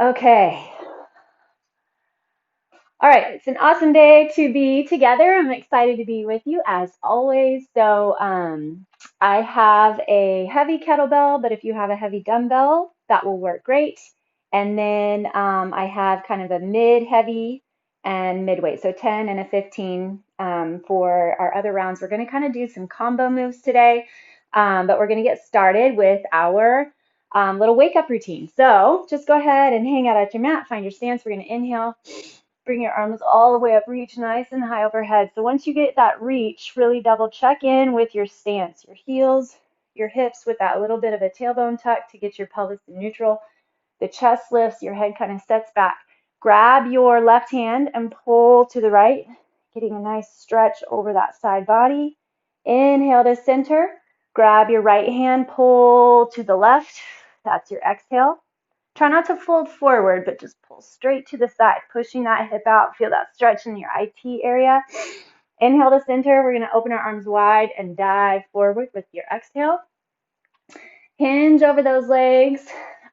Okay. All right. It's an awesome day to be together. I'm excited to be with you as always. I have a heavy kettlebell, but if you have a heavy dumbbell, that will work great. And then I have kind of a mid-heavy and mid-weight, so 10 and a 15 for our other rounds. We're going to kind of do some combo moves today, but we're going to get started with our little wake-up routine. So just go ahead and hang out at your mat, find your stance. We're going to inhale. Bring your arms all the way up, reach nice and high overhead. So once you get that reach, really double check in with your stance, your heels, your hips with that little bit of a tailbone tuck to get your pelvis in neutral. The chest lifts, your head kind of sets back. Grab your left hand and pull to the right, getting a nice stretch over that side body. Inhale to center. Grab your right hand, pull to the left. That's your exhale. Try not to fold forward, but just pull straight to the side, pushing that hip out. Feel that stretch in your IT area. Inhale to center. We're going to open our arms wide and dive forward with your exhale. Hinge over those legs.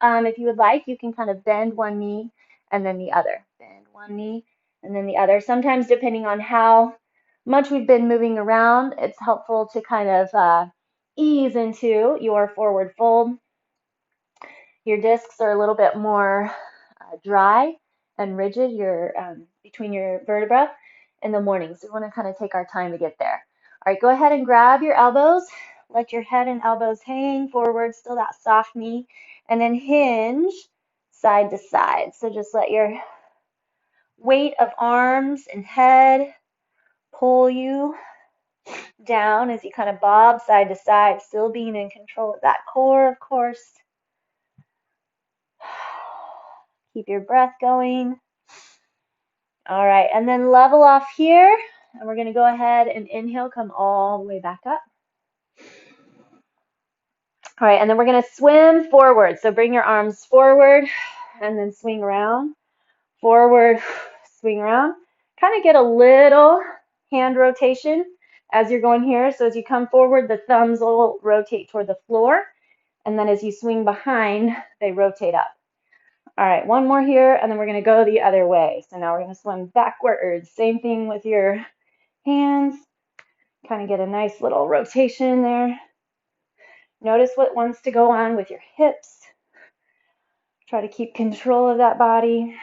If you would like, you can kind of bend one knee and then the other. Bend one knee and then the other. Sometimes, depending on how much we've been moving around, it's helpful to kind of ease into your forward fold. Your discs are a little bit more dry and rigid between your vertebrae in the morning. So we want to kind of take our time to get there. All right, go ahead and grab your elbows. Let your head and elbows hang forward, still that soft knee, and then hinge side to side. So just let your weight of arms and head pull you down as you kind of bob side to side, still being in control of that core, of course. Keep your breath going. All right, and then level off here, and we're going to go ahead and inhale, come all the way back up. All right, and then we're going to swim forward. So bring your arms forward and then swing around, forward, swing around. Kind of get a little hand rotation as you're going here. So as you come forward, the thumbs will rotate toward the floor, and then as you swing behind, they rotate up. All right, one more here, and then we're going to go the other way. So now we're going to swim backwards. Same thing with your hands. Kind of get a nice little rotation there. Notice what wants to go on with your hips. Try to keep control of that body.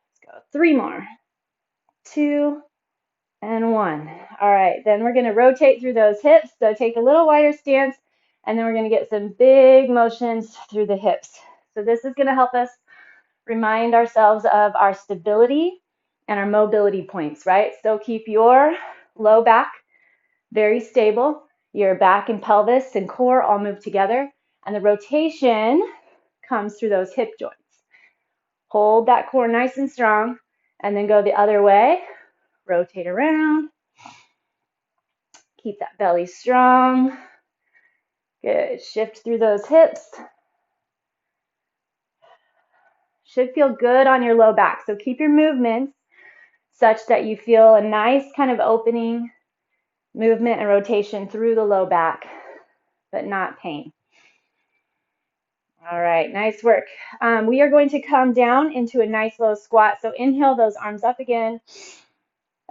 Let's go 3 more. 2 and 1. All right, then we're going to rotate through those hips. So take a little wider stance, and then we're going to get some big motions through the hips. So this is going to help us remind ourselves of our stability and our mobility points, right? So keep your low back very stable. Your back and pelvis and core all move together, and the rotation comes through those hip joints. Hold that core nice and strong, and then go the other way. Rotate around. Keep that belly strong. Good. Shift through those hips. Should feel good on your low back. So keep your movements such that you feel a nice kind of opening movement and rotation through the low back, but not pain. All right, nice work. We are going to come down into a nice low squat. So inhale those arms up again.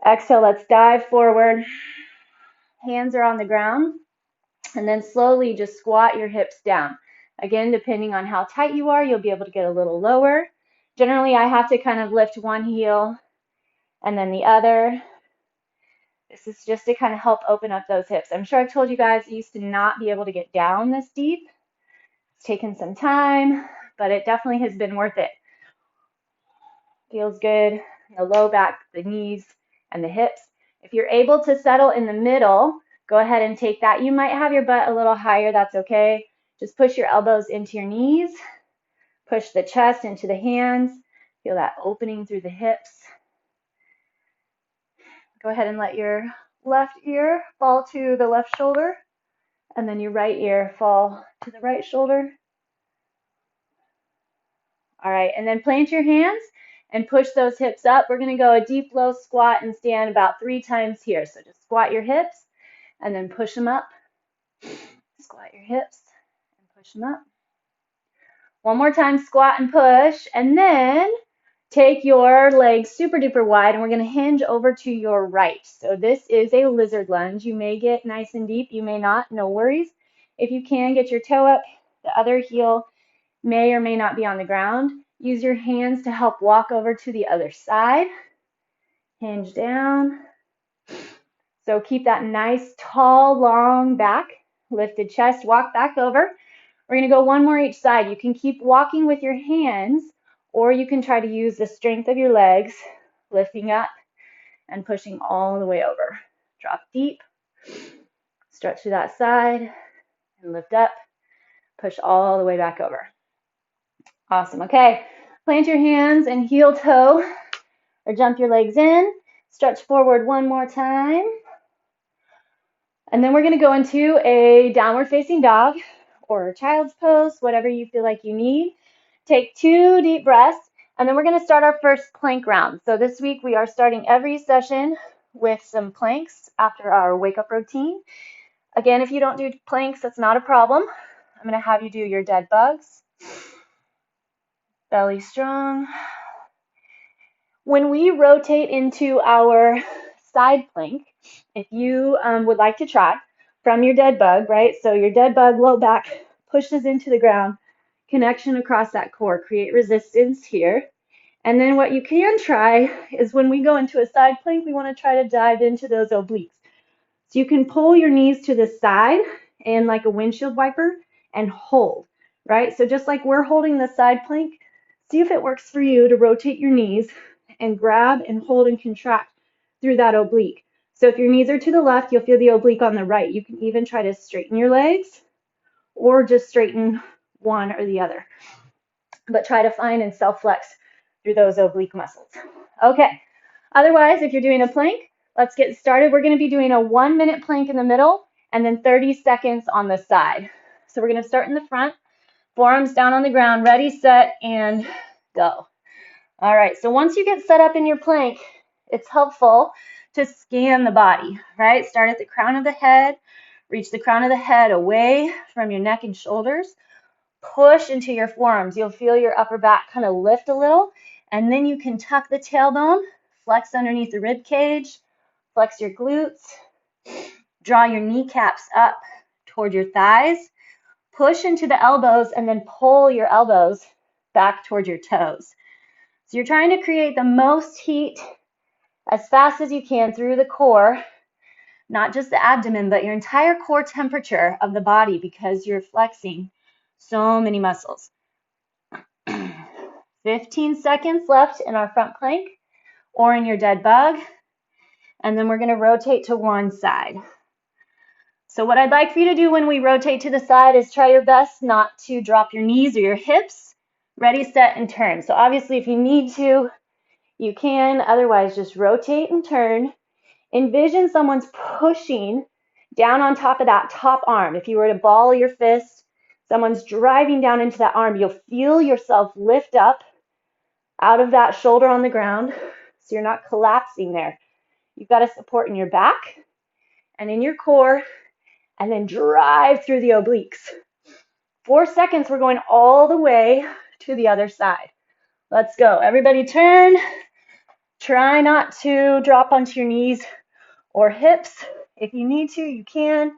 Exhale, let's dive forward. Hands are on the ground. And then slowly just squat your hips down. Again, depending on how tight you are, you'll be able to get a little lower. Generally, I have to kind of lift one heel and then the other. This is just to kind of help open up those hips. I'm sure I've told you guys I used to not be able to get down this deep. It's taken some time, but it definitely has been worth it. Feels good. The low back, the knees, and the hips. If you're able to settle in the middle, go ahead and take that. You might have your butt a little higher. That's okay. Just push your elbows into your knees. Push the chest into the hands. Feel that opening through the hips. Go ahead and let your left ear fall to the left shoulder, and then your right ear fall to the right shoulder. All right, and then plant your hands and push those hips up. We're going to go a deep low squat and stand about 3 times here. So just squat your hips and then push them up. Squat your hips and push them up. One more time, squat and push, and then take your legs super duper wide, and we're going to hinge over to your right. So this is a lizard lunge. You may get nice and deep, you may not, no worries. If you can, get your toe up, the other heel may or may not be on the ground. Use your hands to help walk over to the other side. Hinge down. So keep that nice, tall, long back, lifted chest, walk back over. We're going to go one more each side. You can keep walking with your hands, or you can try to use the strength of your legs, lifting up and pushing all the way over. Drop deep, stretch to that side, and lift up, push all the way back over. Awesome. Okay, plant your hands and heel toe, or jump your legs in. Stretch forward one more time. And then we're going to go into a downward facing dog or child's pose, whatever you feel like you need. Take 2 deep breaths, and then we're going to start our first plank round. So this week we are starting every session with some planks after our wake up routine. Again, if you don't do planks, that's not a problem. I'm going to have you do your dead bugs. Belly strong. When we rotate into our side plank, if you would like to try from your dead bug, right? So your dead bug, low back pushes into the ground, connection across that core, create resistance here. And then what you can try is when we go into a side plank, we want to try to dive into those obliques. So you can pull your knees to the side and like a windshield wiper and hold, right? So just like we're holding the side plank, see if it works for you to rotate your knees and grab and hold and contract through that oblique. So if your knees are to the left, you'll feel the oblique on the right. You can even try to straighten your legs or just straighten one or the other. But try to find and self-flex through those oblique muscles. Okay, otherwise, if you're doing a plank, let's get started. We're going to be doing a 1-minute plank in the middle and then 30 seconds on the side. So we're going to start in the front, forearms down on the ground, ready, set, and go. All right, so once you get set up in your plank, it's helpful to scan the body, right? Start at the crown of the head, reach the crown of the head away from your neck and shoulders, push into your forearms. You'll feel your upper back kind of lift a little, and then you can tuck the tailbone, flex underneath the rib cage, flex your glutes, draw your kneecaps up toward your thighs, push into the elbows, and then pull your elbows back toward your toes. So you're trying to create the most heat as fast as you can through the core, not just the abdomen, but your entire core temperature of the body because you're flexing so many muscles. 15 seconds left in our front plank or in your dead bug, and then we're going to rotate to one side. So what I'd like for you to do when we rotate to the side is try your best not to drop your knees or your hips. Ready, set, and turn. So obviously if you need to, you can. Otherwise, just rotate and turn. Envision someone's pushing down on top of that top arm. If you were to ball your fist, someone's driving down into that arm. You'll feel yourself lift up out of that shoulder on the ground, so you're not collapsing there. You've got a support in your back and in your core, and then drive through the obliques. 4 seconds, we're going all the way to the other side. Let's go. Everybody turn. Try not to drop onto your knees or hips. If you need to, you can.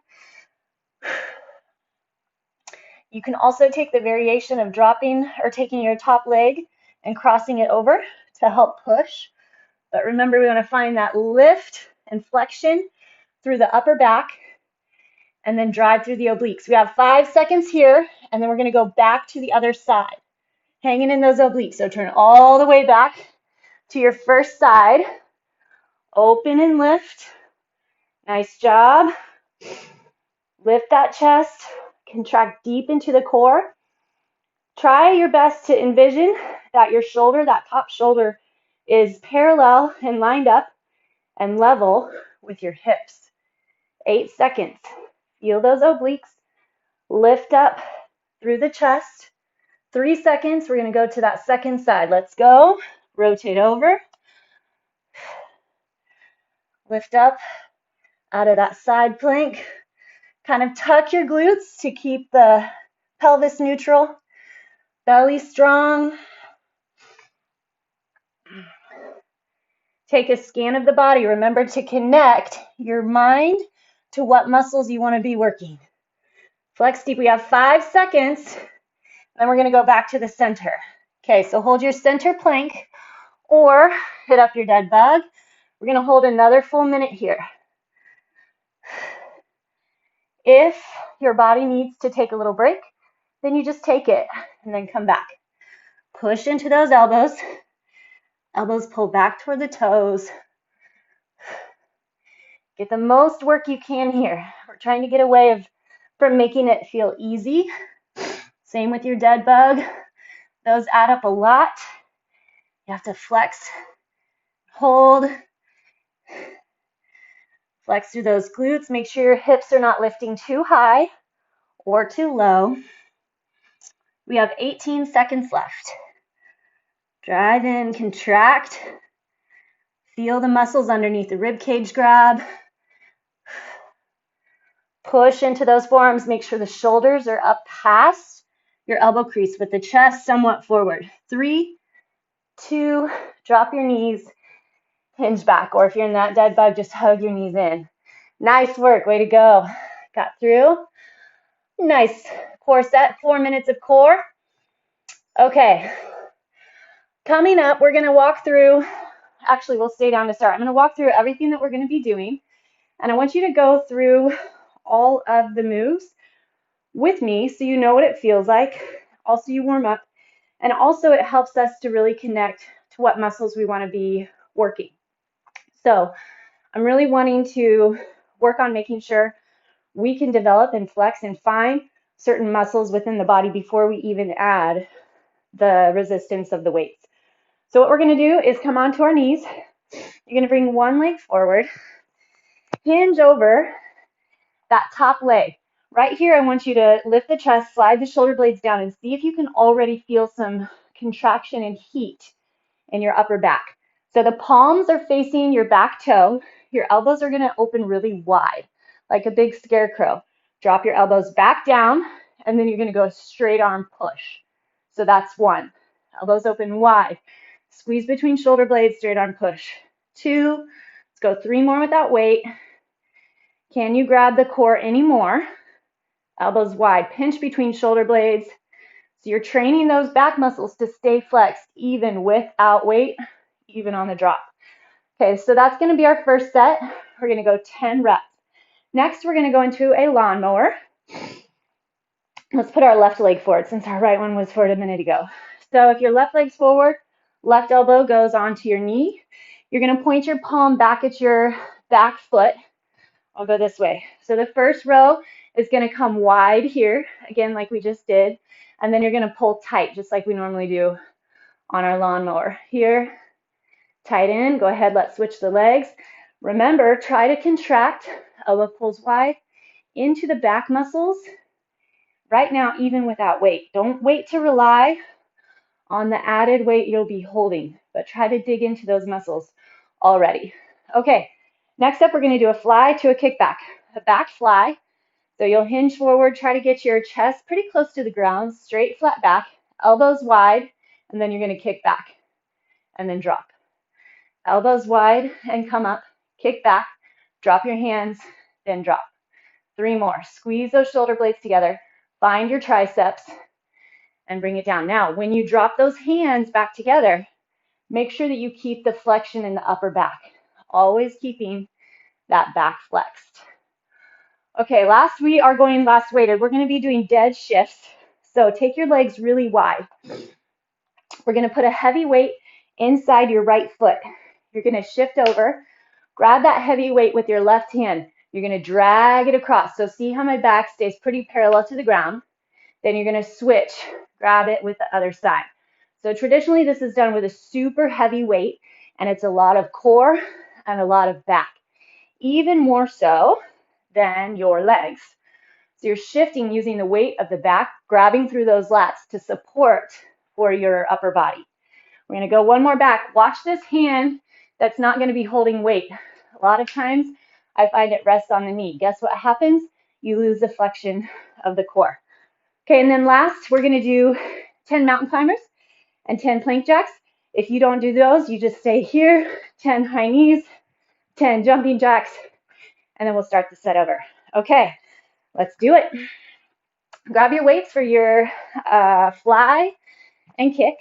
You can also take the variation of dropping or taking your top leg and crossing it over to help push. But remember, we want to find that lift and flexion through the upper back and then drive through the obliques. We have 5 seconds here, and then we're going to go back to the other side, hanging in those obliques. So turn all the way back to your first side. Open and lift. Nice job. Lift that chest. Contract deep into the core. Try your best to envision that your shoulder, that top shoulder, is parallel and lined up and level with your hips. 8 seconds. Feel those obliques. Lift up through the chest. 3 seconds. We're going to go to that second side. Let's go. Rotate over. Lift up out of that side plank. Kind of tuck your glutes to keep the pelvis neutral. Belly strong. Take a scan of the body. Remember to connect your mind to what muscles you want to be working. Flex deep. We have 5 seconds. Then we're going to go back to the center. Okay, so hold your center plank or hit up your dead bug. We're going to hold another full minute here. If your body needs to take a little break, then you just take it and then come back. Push into those elbows. Elbows pull back toward the toes. Get the most work you can here. We're trying to get away from making it feel easy. Same with your dead bug. Those add up a lot. You have to flex, hold, flex through those glutes. Make sure your hips are not lifting too high or too low. We have 18 seconds left. Drive in, contract. Feel the muscles underneath the rib cage grab. Push into those forearms. Make sure the shoulders are up past your elbow crease with the chest somewhat forward. 3, 2, drop your knees, hinge back. Or if you're in that dead bug, just hug your knees in. Nice work. Way to go. Got through. Nice core set. 4 minutes of core. Okay. Coming up, we're going to walk through. Actually, we'll stay down to start. I'm going to walk through everything that we're going to be doing. And I want you to go through all of the moves with me so you know what it feels like. Also, you warm up. And also, it helps us to really connect to what muscles we want to be working. So I'm really wanting to work on making sure we can develop and flex and find certain muscles within the body before we even add the resistance of the weights. So what we're going to do is come onto our knees. You're going to bring one leg forward, hinge over that top leg. Right here, I want you to lift the chest, slide the shoulder blades down, and see if you can already feel some contraction and heat in your upper back. So the palms are facing your back toe. Your elbows are going to open really wide, like a big scarecrow. Drop your elbows back down, and then you're going to go straight arm push. So that's 1. Elbows open wide. Squeeze between shoulder blades, straight arm push. 2. Let's go 3 more with that weight. Can you grab the core anymore? Elbows wide. Pinch between shoulder blades. So you're training those back muscles to stay flexed even without weight, even on the drop. Okay, so that's going to be our first set. We're going to go 10 reps. Next, we're going to go into a lawnmower. Let's put our left leg forward since our right one was forward a minute ago. So if your left leg's forward, left elbow goes onto your knee. You're going to point your palm back at your back foot. I'll go this way. So the first row is going to come wide here, again, like we just did. And then you're going to pull tight, just like we normally do on our lawnmower. Here, tight in. Go ahead, let's switch the legs. Remember, try to contract, elbow pulls wide, into the back muscles. Right now, even without weight. Don't wait to rely on the added weight you'll be holding, but try to dig into those muscles already. Okay, next up, we're going to do a fly to a kickback. A back fly. So you'll hinge forward, try to get your chest pretty close to the ground, straight flat back, elbows wide, and then you're going to kick back and then drop. Elbows wide and come up, kick back, drop your hands, then drop. 3 more. Squeeze those shoulder blades together, find your triceps, and bring it down. Now, when you drop those hands back together, make sure that you keep the flexion in the upper back, always keeping that back flexed. Okay, we are going last weighted. We're going to be doing dead shifts. So take your legs really wide. We're going to put a heavy weight inside your right foot. You're going to shift over, grab that heavy weight with your left hand. You're going to drag it across. So see how my back stays pretty parallel to the ground. Then you're going to switch, grab it with the other side. So traditionally this is done with a super heavy weight, and it's a lot of core and a lot of back, even more so than your legs. So you're shifting using the weight of the back, grabbing through those lats to support for your upper body. We're going to go 1 more back. Watch this hand that's not going to be holding weight. A lot of times I find it rests on the knee. Guess what happens? You lose the flexion of the core. Okay, and then last, we're going to do 10 mountain climbers and 10 plank jacks. If you don't do those, you just stay here, 10 high knees, 10 jumping jacks, and then we'll start the set over. Okay, let's do it. Grab your weights for your fly and kick.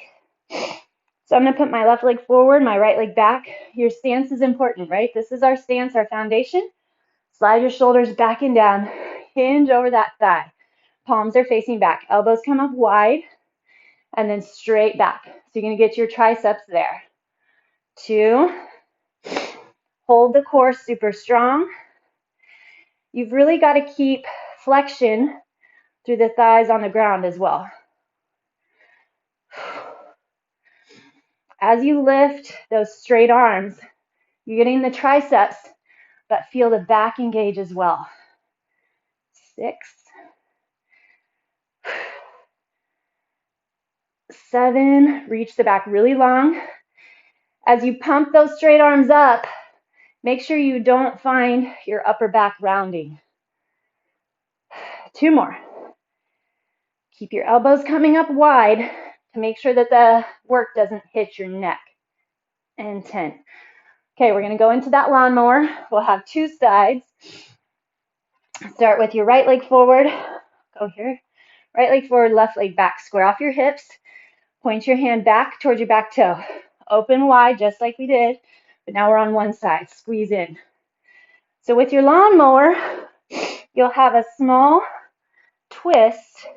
So I'm going to put my left leg forward, my right leg back. Your stance is important, right? This is our stance, our foundation. Slide your shoulders back and down. Hinge over that thigh. Palms are facing back. Elbows come up wide and then straight back. So you're going to get your triceps there. 2. Hold the core super strong. You've really got to keep flexion through the thighs on the ground as well. As you lift those straight arms, you're getting the triceps, but feel the back engage as well. 6, 7, reach the back really long. As you pump those straight arms up, make sure you don't find your upper back rounding. 2 more. Keep your elbows coming up wide to make sure that the work doesn't hit your neck. And 10. Okay, we're going to go into that lawnmower. We'll have 2 sides. Start with your right leg forward. Go here. Right leg forward, left leg back. Square off your hips. Point your hand back towards your back toe. Open wide, just like we did. But now we're on one side. Squeeze in. So with your lawnmower, you'll have a small twist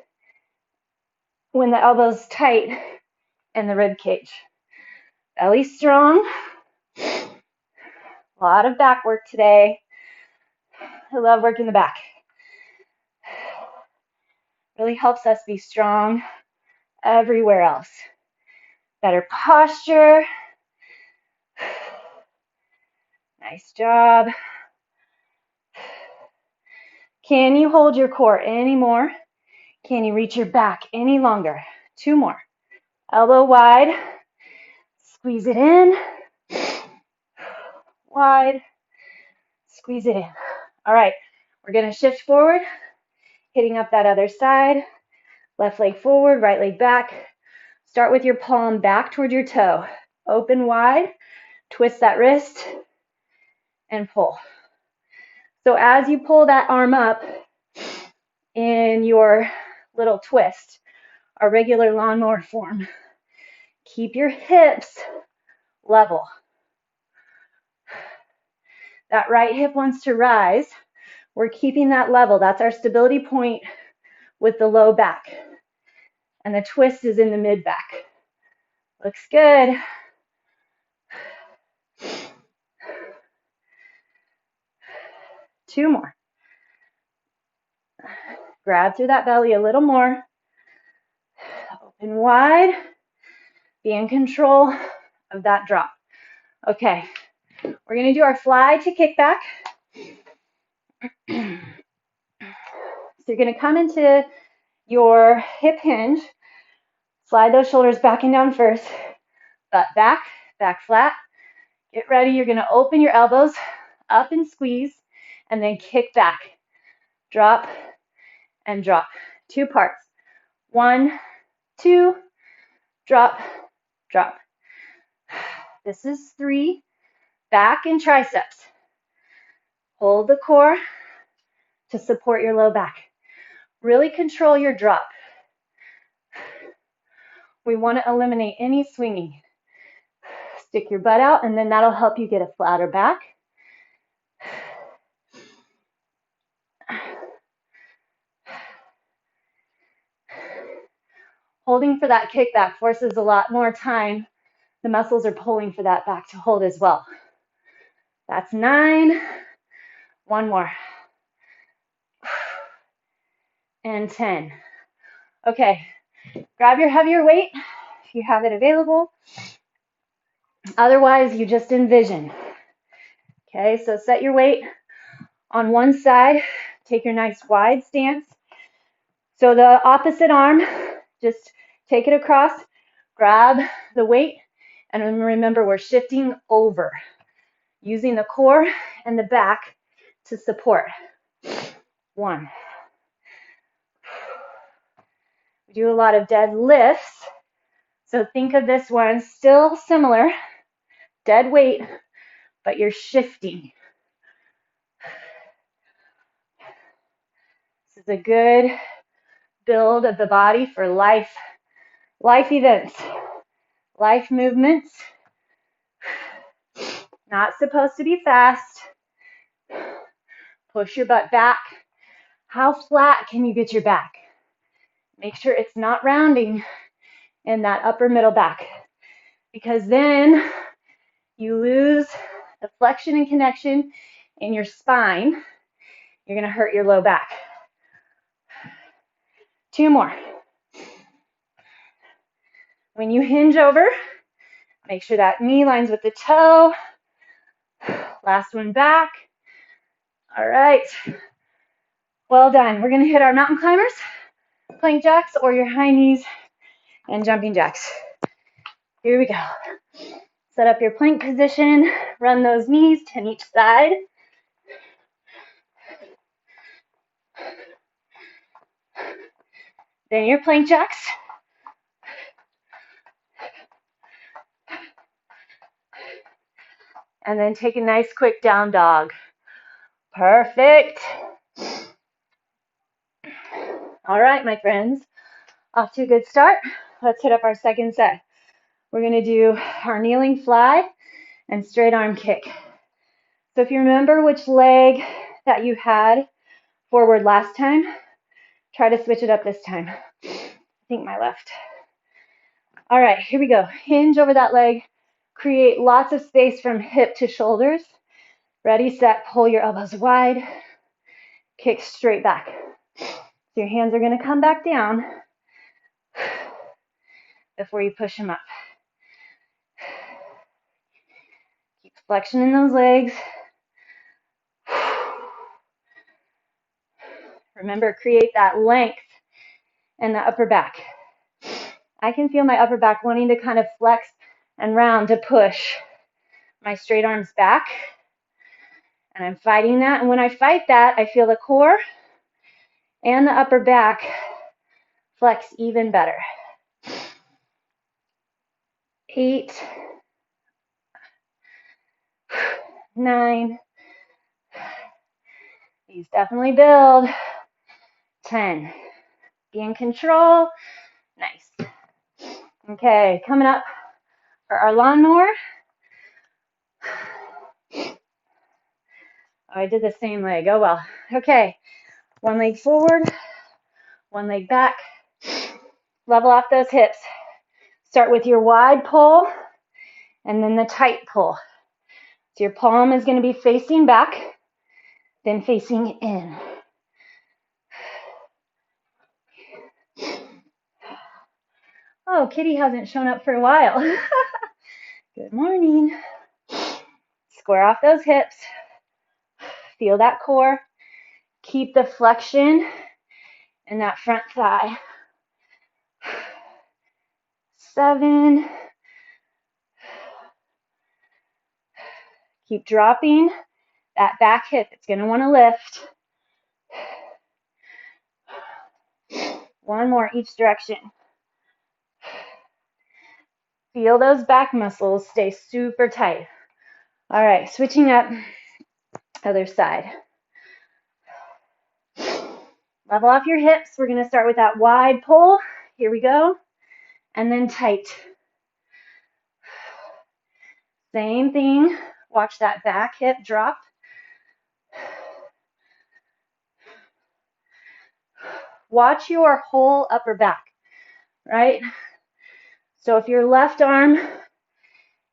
when the elbow's tight and the rib cage. Belly strong. A lot of back work today. I love working the back. Really helps us be strong everywhere else. Better posture. Nice job. Can you hold your core any more? Can you reach your back any longer? 2 more. Elbow wide. Squeeze it in. Wide. Squeeze it in. All right, we're going to shift forward, hitting up that other side. Left leg forward, right leg back. Start with your palm back toward your toe. Open wide. Twist that wrist and pull. So as you pull that arm up in your little twist, our regular lawnmower form, keep your hips level. That right hip wants to rise. We're keeping that level. That's our stability point with the low back. And the twist is in the mid back. Looks good. Two more. Grab through that belly a little more. Open wide. Be in control of that drop. Okay, we're going to do our fly to kickback. So you're going to come into your hip hinge. Slide those shoulders back and down first. Butt back, back flat. Get ready. You're going to open your elbows up and squeeze, and then kick back. Drop and drop. 2 parts. 1, 2, drop, drop. This is 3. Back and triceps. Hold the core to support your low back. Really control your drop. We want to eliminate any swinging. Stick your butt out, and then that'll help you get a flatter back. Holding for that kickback forces a lot more time. The muscles are pulling for that back to hold as well. That's 9. 1 more. And 10. Okay, grab your heavier weight if you have it available. Otherwise, you just envision. Okay, so set your weight on one side. Take your nice wide stance. So the opposite arm, just take it across, grab the weight, and remember we're shifting over, using the core and the back to support. 1. We do a lot of dead lifts, So think of this one still similar, dead weight, but you're shifting. This is a good build of the body for life events, life movements. Not supposed to be fast. Push your butt back. How flat can you get your back? Make sure it's not rounding in that upper middle back, because then you lose the flexion and connection in your spine. You're going to hurt your low back. 2 more. When you hinge over, make sure that knee lines with the toe. Last one back. All right. Well done. We're going to hit our mountain climbers, plank jacks, or your high knees and jumping jacks. Here we go. Set up your plank position. Run those knees 10 each side. Then your plank jacks. And then take a nice quick down dog. Perfect. All right, my friends. Off to a good start. Let's hit up our second set. We're going to do our kneeling fly and straight arm kick. So if you remember which leg that you had forward last time, try to switch it up this time. I think my left. All right, here we go. Hinge over that leg. Create lots of space from hip to shoulders. Ready, set, pull your elbows wide. Kick straight back. So your hands are going to come back down before you push them up. Keep flexion in those legs. Remember, create that length in the upper back. I can feel my upper back wanting to kind of flex and round to push my straight arms back. And I'm fighting that. And when I fight that, I feel the core and the upper back flex even better. 8, 9. These definitely build. 10. Be in control. Nice. Okay, coming up for our lawnmower. Oh, I did the same leg. Oh well. Okay, one leg forward, one leg back. Level off those hips. Start with your wide pull and then the tight pull. So your palm is going to be facing back, then facing in. Oh, Kitty hasn't shown up for a while. Good morning. Square off those hips. Feel that core. Keep the flexion in that front thigh. 7. Keep dropping that back hip. It's going to want to lift. 1 more each direction. Feel those back muscles stay super tight. All right, switching up, other side. Level off your hips. We're going to start with that wide pull. Here we go. And then tight. Same thing. Watch that back hip drop. Watch your whole upper back, right? So if your left arm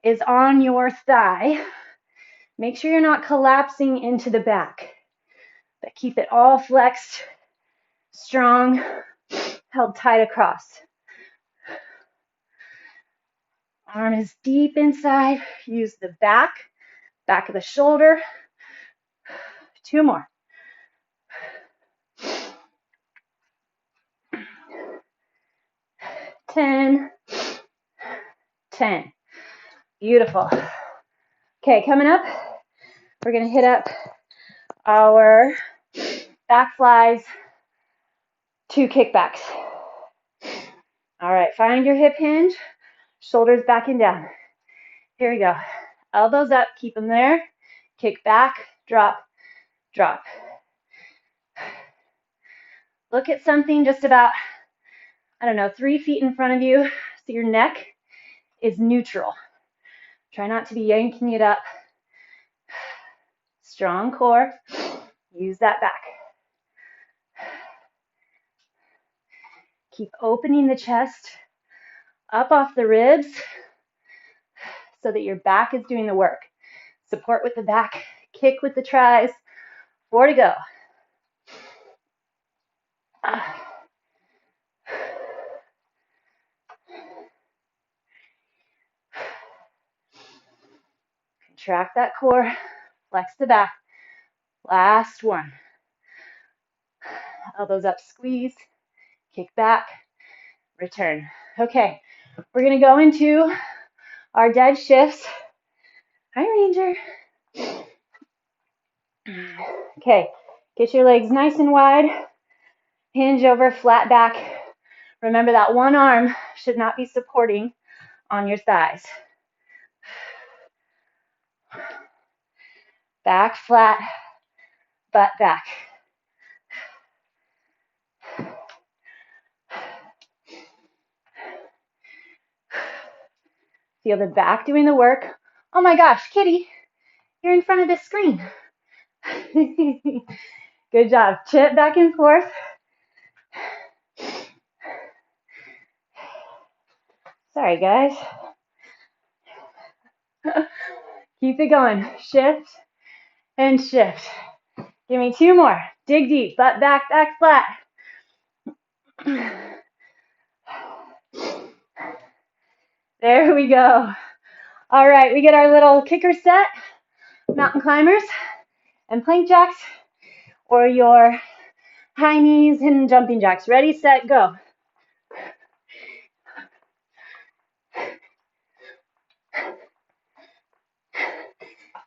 is on your thigh, make sure you're not collapsing into the back, but keep it all flexed, strong, held tight across. Arm is deep inside. Use the back of the shoulder. 2 more. 10. 10. Beautiful. Okay, coming up, we're going to hit up our back flies, 2 kickbacks. All right, find your hip hinge. Shoulders back and down. Here we go. Elbows up, keep them there. Kick back, drop, drop. Look at something just about, 3 feet in front of you so your neck is neutral. Try not to be yanking it up. Strong core. Use that back. Keep opening the chest up off the ribs so that your back is doing the work. Support with the back, kick with the tries. 4 to go. Contract that core, flex the back. Last one. Elbows up, squeeze, kick back, return. Okay, we're gonna go into our dead shifts. Hi, Ranger. Okay, get your legs nice and wide. Hinge over, flat back. Remember that one arm should not be supporting on your thighs. Back flat, butt back. Feel the back doing the work. Oh my gosh, Kitty, you're in front of the screen. Good job. Chip back and forth. Sorry, guys. Keep it going. Shift and shift. Give me 2 more. Dig deep. Butt back, back flat. There we go. All right, we get our little kicker set, mountain climbers, and plank jacks, or your high knees and jumping jacks. Ready, set, go.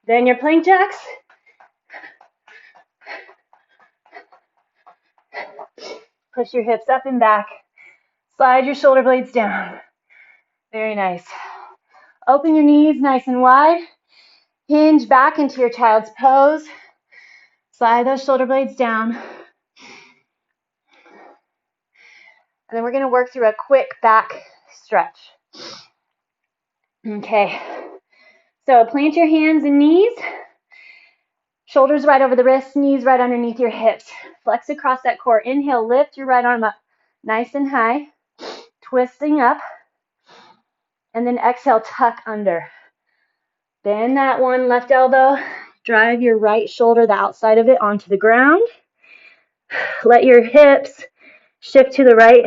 Then your plank jacks. Push your hips up and back. Slide your shoulder blades down. Very nice. Open your knees nice and wide. Hinge back into your child's pose. Slide those shoulder blades down. And then we're going to work through a quick back stretch. Okay. So plant your hands and knees. Shoulders right over the wrists, knees right underneath your hips. Flex across that core. Inhale, lift your right arm up nice and high. Twisting up. And then exhale, tuck under. Bend that one left elbow. Drive your right shoulder, the outside of it, onto the ground. Let your hips shift to the right.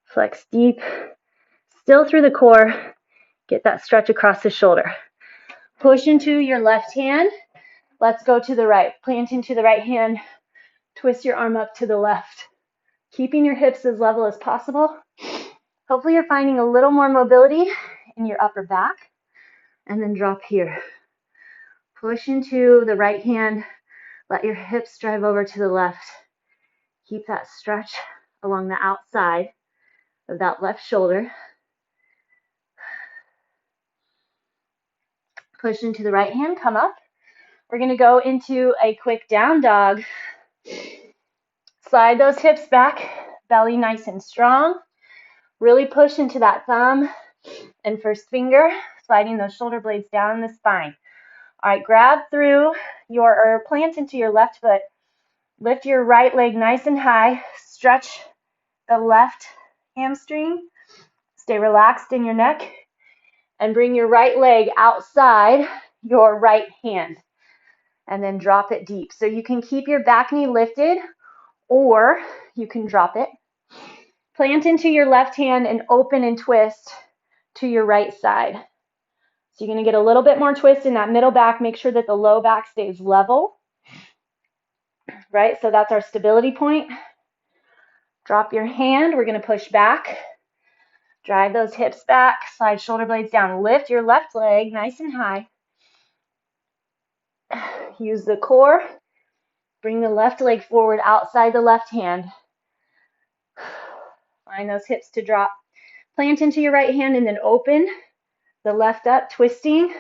Flex deep. Still through the core. Get that stretch across the shoulder. Push into your left hand. Let's go to the right. Plant into the right hand. Twist your arm up to the left. Keeping your hips as level as possible. Hopefully you're finding a little more mobility in your upper back. And then drop here. Push into the right hand. Let your hips drive over to the left. Keep that stretch along the outside of that left shoulder. Push into the right hand, come up. We're going to go into a quick down dog. Slide those hips back, belly nice and strong. Really push into that thumb and first finger, sliding those shoulder blades down the spine. All right, grab through or plant into your left foot. Lift your right leg nice and high. Stretch the left hamstring. Stay relaxed in your neck. And bring your right leg outside your right hand. And then drop it deep. So you can keep your back knee lifted or you can drop it. Plant into your left hand and open and twist to your right side. So you're going to get a little bit more twist in that middle back. Make sure that the low back stays level. Right? So that's our stability point. Drop your hand. We're going to push back. Drive those hips back. Slide shoulder blades down. Lift your left leg nice and high. Use the core. Bring the left leg forward outside the left hand. Find those hips to drop. Plant into your right hand and then open the left up, twisting.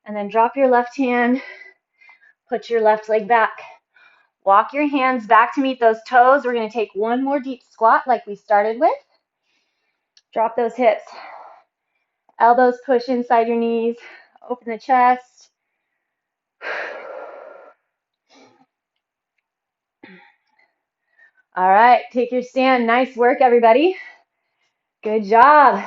And then drop your left hand, put your left leg back. Walk your hands back to meet those toes. We're going to take one more deep squat like we started with. Drop those hips. Elbows push inside your knees. Open the chest. All right, take your stand. Nice work, everybody. Good job.